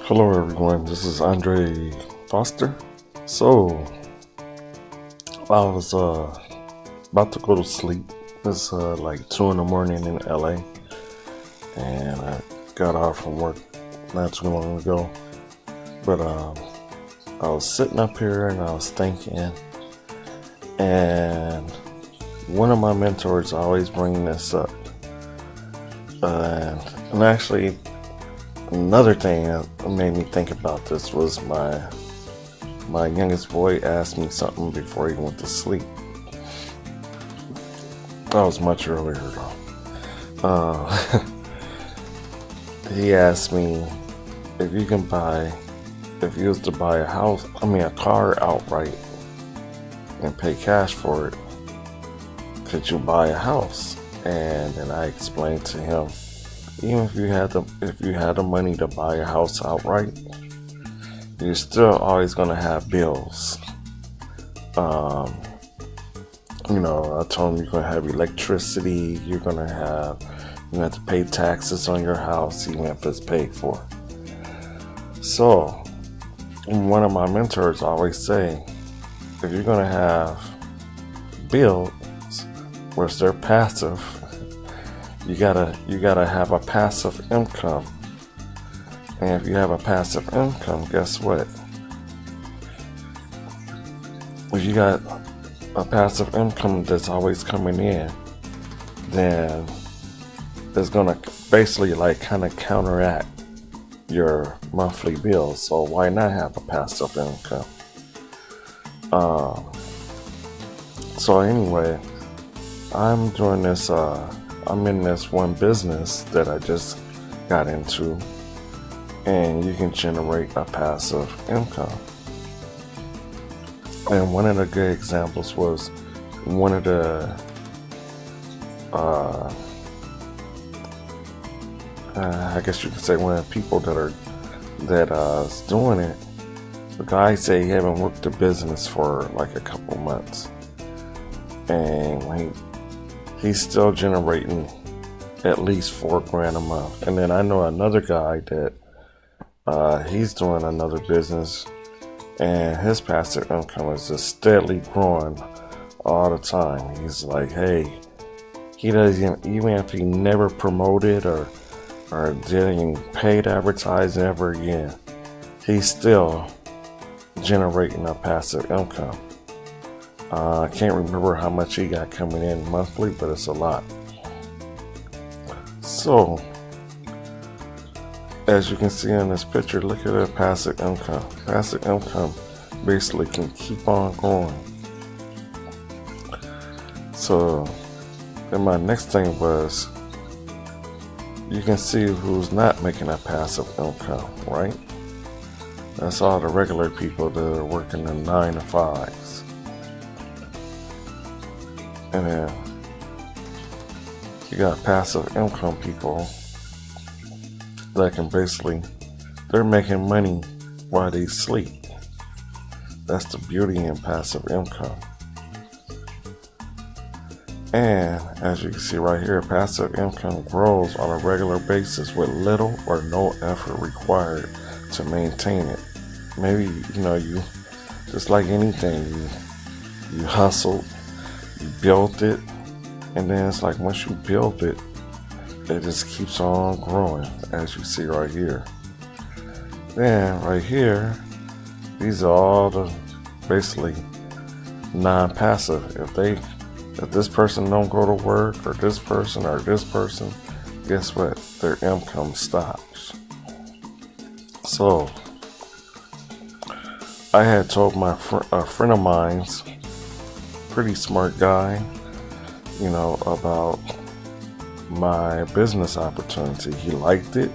Hello everyone, this is Andre Foster. So, I was about to go to sleep. It's like 2 in the morning in LA, and I got off from work not too long ago. But I was sitting up here and I was thinking, and one of my mentors always bring this up. And actually, another thing that made me think about this was my youngest boy asked me something before he went to sleep. That was much earlier though. He asked me if you was to buy a car outright and pay cash for it, could you buy a house? And then I explained to him, even if you had the money to buy a house outright, you're still always gonna have bills. I told him you're gonna have electricity, you're gonna have to pay taxes on your house, even if it's paid for. So, one of my mentors always say, if you're gonna have bills, which they're passive, you gotta have a passive income. And if you have a passive income, guess what? If you got a passive income that's always coming in, then it's gonna basically kind of counteract your monthly bills. So why not have a passive income? So anyway, I'm doing this. I'm in this one business that I just got into, and you can generate a passive income. And one of the good examples was one of the I guess you could say one of the people that's doing it. The guy said he haven't worked the business for like a couple months, and he's still generating at least $4,000 a month. And then I know another guy that he's doing another business, and his passive income is just steadily growing all the time. He's like, hey, he doesn't, even if he never promoted or did any paid advertising ever again, he's still generating a passive income. I can't remember how much he got coming in monthly, but it's a lot. So, as you can see in this picture, look at the passive income. Passive income basically can keep on going. So, then my next thing was, you can see who's not making a passive income, right? That's all the regular people that are working in 9 to 5s. And then you got passive income people that can they're making money while they sleep. That's the beauty in passive income. And as you can see right here, passive income grows on a regular basis with little or no effort required to maintain it. Maybe, you just like anything, you hustled, you built it, and then it's like once you build it, it just keeps on growing, as you see right here. Then right here, these are all the basically non-passive. If this person don't go to work, or this person, guess what? Their income stops. So I had told a friend of mine's, pretty smart guy, about my business opportunity. He liked it,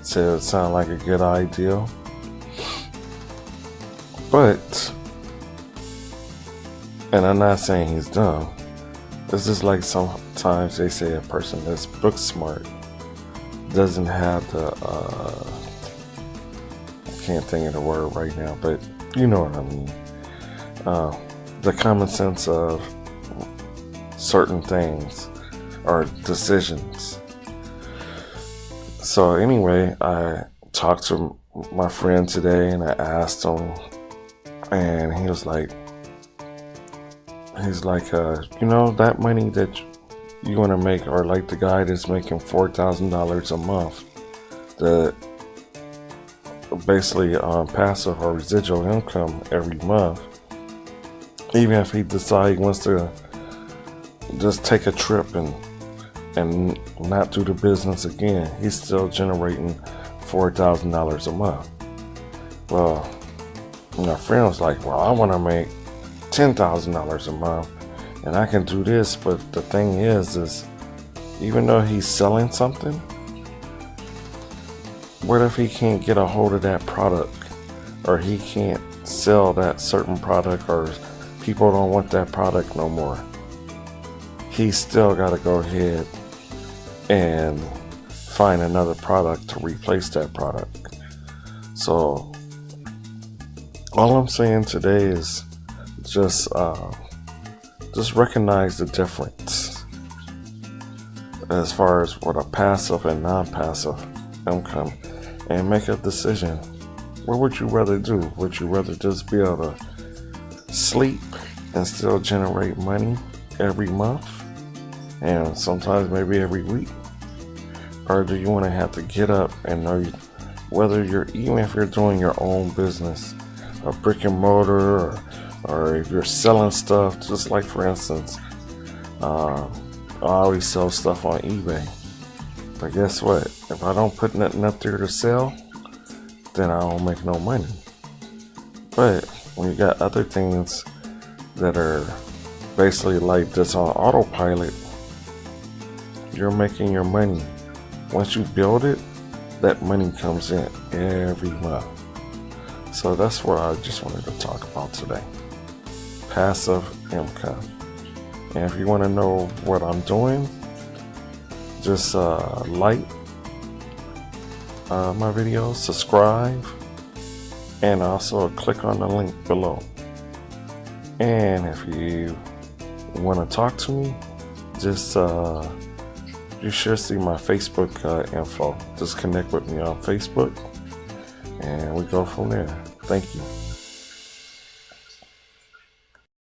said it sounded like a good idea. But, and I'm not saying he's dumb, it's just like sometimes they say a person that's book smart doesn't have the, I can't think of the word right now, but you know what I mean. The common sense of certain things or decisions. So anyway, I talked to my friend today, and I asked him, and he was like, that money that you want to make, or like the guy that's making $4,000 a month, that basically passive or residual income every month. Even if he decides he wants to just take a trip and not do the business again, he's still generating $4,000 a month. Well, my friend was like, well, I want to make $10,000 a month, and I can do this. But the thing is even though he's selling something, what if he can't get a hold of that product, or he can't sell that certain product, or people don't want that product no more? He's still got to go ahead and find another product to replace that product. So all I'm saying today is just recognize the difference as far as what a passive and non-passive income, and make a decision. What would you rather do? Would you rather just be able to sleep and still generate money every month, and sometimes maybe every week? Or do you want to have to get up and know even if you're doing your own business, a brick and mortar, or if you're selling stuff, just like for instance, I always sell stuff on eBay. But guess what? If I don't put nothing up there to sell, then I don't make no money. But when you got other things that are basically like this on autopilot, you're making your money. Once you build it, that money comes in every month. So that's what I just wanted to talk about today. Passive income. And if you want to know what I'm doing, just like my videos, subscribe, and also click on the link below. And if you want to talk to me, just you should see my Facebook info. Just connect with me on Facebook, and we go from there. Thank you.